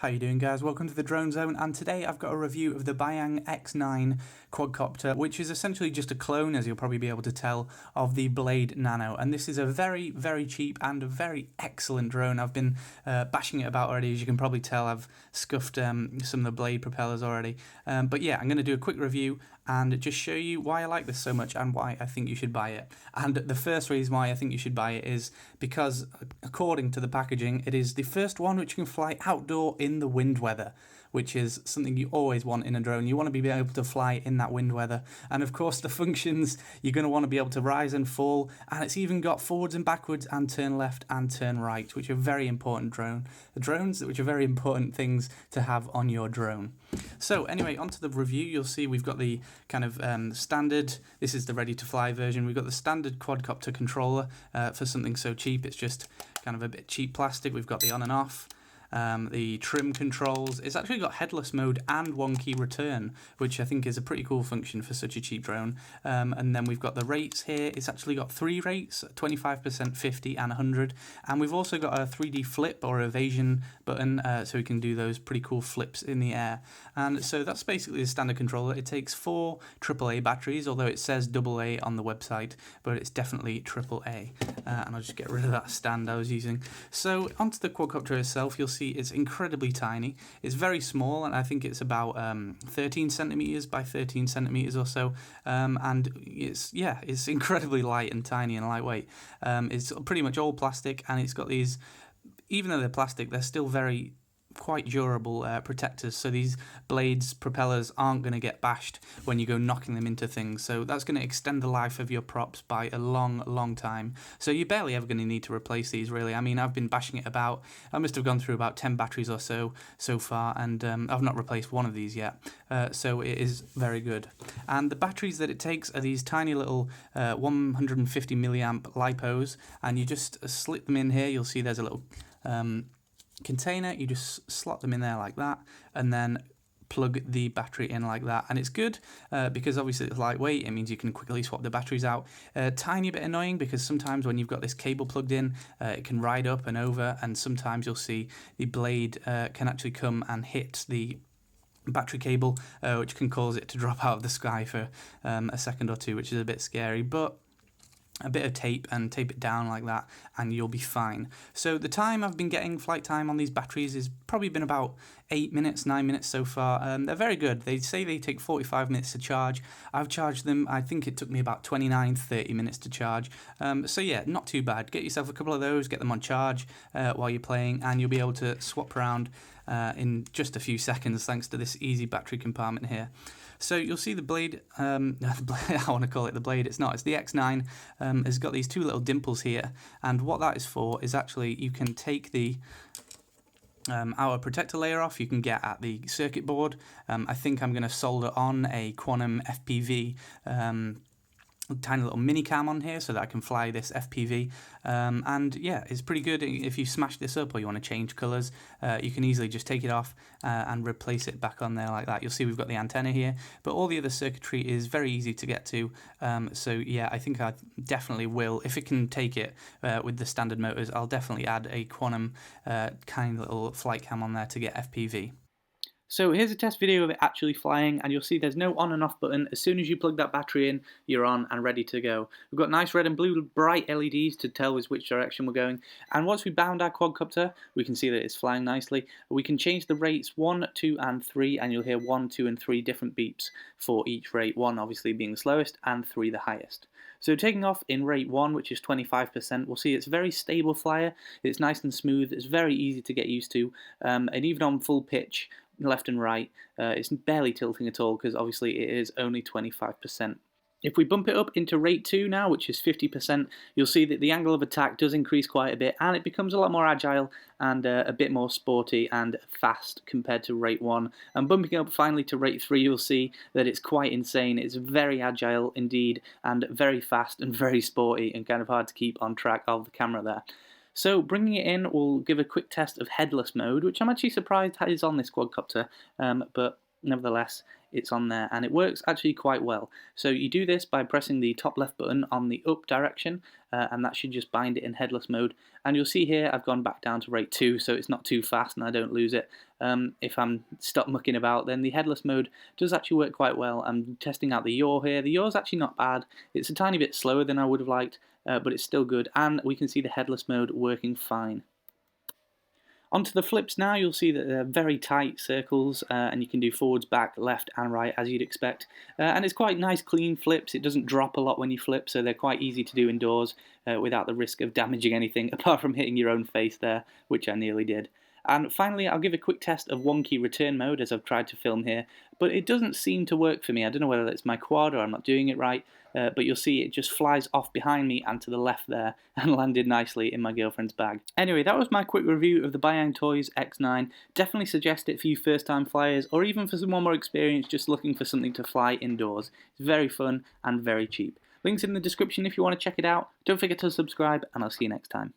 How you doing, guys? Welcome to the Drone Zone, and today I've got a review of the Bayang X9 quadcopter, which is essentially just a clone, as you'll probably be able to tell, of the Blade Nano. And this is a very, very cheap and a very excellent drone. I've been bashing it about already, as you can probably tell. I've scuffed some of the Blade propellers already. But yeah, I'm going to do a quick review and just show you why I like this so much and why I think you should buy it. And the first reason why I think you should buy it is because, according to the packaging, it is the first one which can fly outdoor in the wind weather, which is something you always want in a drone. You want to be able to fly in that wind weather. And of course, the functions, you're going to want to be able to rise and fall, and it's even got forwards and backwards and turn left and turn right, which are very important drones, which are very important things to have on your drone. So anyway, onto the review. You'll see we've got the kind of standard, this is the ready to fly version. We've got the standard quadcopter controller for something so cheap. It's just kind of a bit cheap plastic. We've got the on and off. The trim controls. It's actually got headless mode and one key return, which I think is a pretty cool function for such a cheap drone. And then we've got the rates here. It's actually got 3 rates, 25%, 50 and 100. And we've also got a 3D flip or evasion button, so we can do those pretty cool flips in the air. And so that's basically the standard controller. It takes 4 AAA batteries, although it says AA on the website, but it's definitely AAA. And I'll just get rid of that stand I was using. So onto the quadcopter itself, you'll see it's incredibly tiny. It's very small, and I think it's about 13 centimeters by 13 centimeters or so. And it's incredibly light and tiny and lightweight. It's pretty much all plastic, and it's got these. Even though they're plastic, they're still very quite durable protectors, so these blades propellers aren't going to get bashed when you go knocking them into things, so that's going to extend the life of your props by a long time. So you're barely ever going to need to replace these, really. I mean, I've been bashing it about, I must have gone through about 10 batteries or so far, and I've not replaced one of these yet, so it is very good. And the batteries that it takes are these tiny little 150 milliamp lipos, and you just slip them in here. You'll see there's a little container. You just slot them in there like that, and then plug the battery in like that. And it's good because obviously it's lightweight. It means you can quickly swap the batteries out. Tiny bit annoying because sometimes when you've got this cable plugged in, it can ride up and over, and sometimes you'll see the blade can actually come and hit the battery cable, which can cause it to drop out of the sky for a second or two, which is a bit scary. But a bit of tape and tape it down like that, and you'll be fine. So the time I've been getting, flight time on these batteries, has probably been about 8 minutes, 9 minutes so far. They're very good. They say they take 45 minutes to charge. I've charged them, I think it took me about 29, 30 minutes to charge. So yeah, not too bad. Get yourself a couple of those, get them on charge while you're playing, and you'll be able to swap around in just a few seconds thanks to this easy battery compartment here. So you'll see the blade, I want to call it the blade, it's not, it's the X9, has got these 2 little dimples here, and what that is for is actually you can take the outer protector layer off. You can get at the circuit board. I think I'm going to solder on a Quantum FPV tiny little mini cam on here so that I can fly this FPV, and yeah, it's pretty good. If you smash this up or you want to change colours, you can easily just take it off and replace it back on there like that. You'll see we've got the antenna here, but all the other circuitry is very easy to get to, so yeah, I think I definitely will, if it can take it with the standard motors, I'll definitely add a Quantum kind of little flight cam on there to get FPV. So here's a test video of it actually flying, and you'll see there's no on and off button. As soon as you plug that battery in, you're on and ready to go. We've got nice red and blue bright LEDs to tell us which direction we're going, and once we bound our quadcopter, we can see that it's flying nicely. We can change the rates 1, 2 and 3, and you'll hear 1, 2 and 3 different beeps for each rate, 1 obviously being the slowest and 3 the highest. So taking off in rate 1, which is 25%, we'll see it's a very stable flyer. It's nice and smooth, it's very easy to get used to, and even on full pitch, left and right, it's barely tilting at all because obviously it is only 25%. If we bump it up into rate 2 now, which is 50%, you'll see that the angle of attack does increase quite a bit, and it becomes a lot more agile and a bit more sporty and fast compared to rate 1. And bumping up finally to rate 3, you'll see that it's quite insane. It's very agile indeed, and very fast and very sporty, and kind of hard to keep on track of the camera there. So bringing it in, we'll give a quick test of headless mode, which I'm actually surprised is on this quadcopter, but nevertheless it's on there, and it works actually quite well. So you do this by pressing the top left button on the up direction, and that should just bind it in headless mode. And you'll see here I've gone back down to rate 2, so it's not too fast and I don't lose it. if I'm stuck mucking about, then the headless mode does actually work quite well. I'm testing out the yaw here. The yaw's actually not bad. It's a tiny bit slower than I would have liked, but it's still good, and we can see the headless mode working fine. Onto the flips now, you'll see that they're very tight circles, and you can do forwards, back, left and right as you'd expect. And it's quite nice clean flips. It doesn't drop a lot when you flip, so they're quite easy to do indoors without the risk of damaging anything, apart from hitting your own face there, which I nearly did. And finally, I'll give a quick test of one-key return mode as I've tried to film here, but it doesn't seem to work for me. I don't know whether it's my quad or I'm not doing it right, but you'll see it just flies off behind me and to the left there and landed nicely in my girlfriend's bag. Anyway, that was my quick review of the Bayangtoys X9. Definitely suggest it for you first-time flyers, or even for someone more experienced just looking for something to fly indoors. It's very fun and very cheap. Links in the description if you want to check it out. Don't forget to subscribe, and I'll see you next time.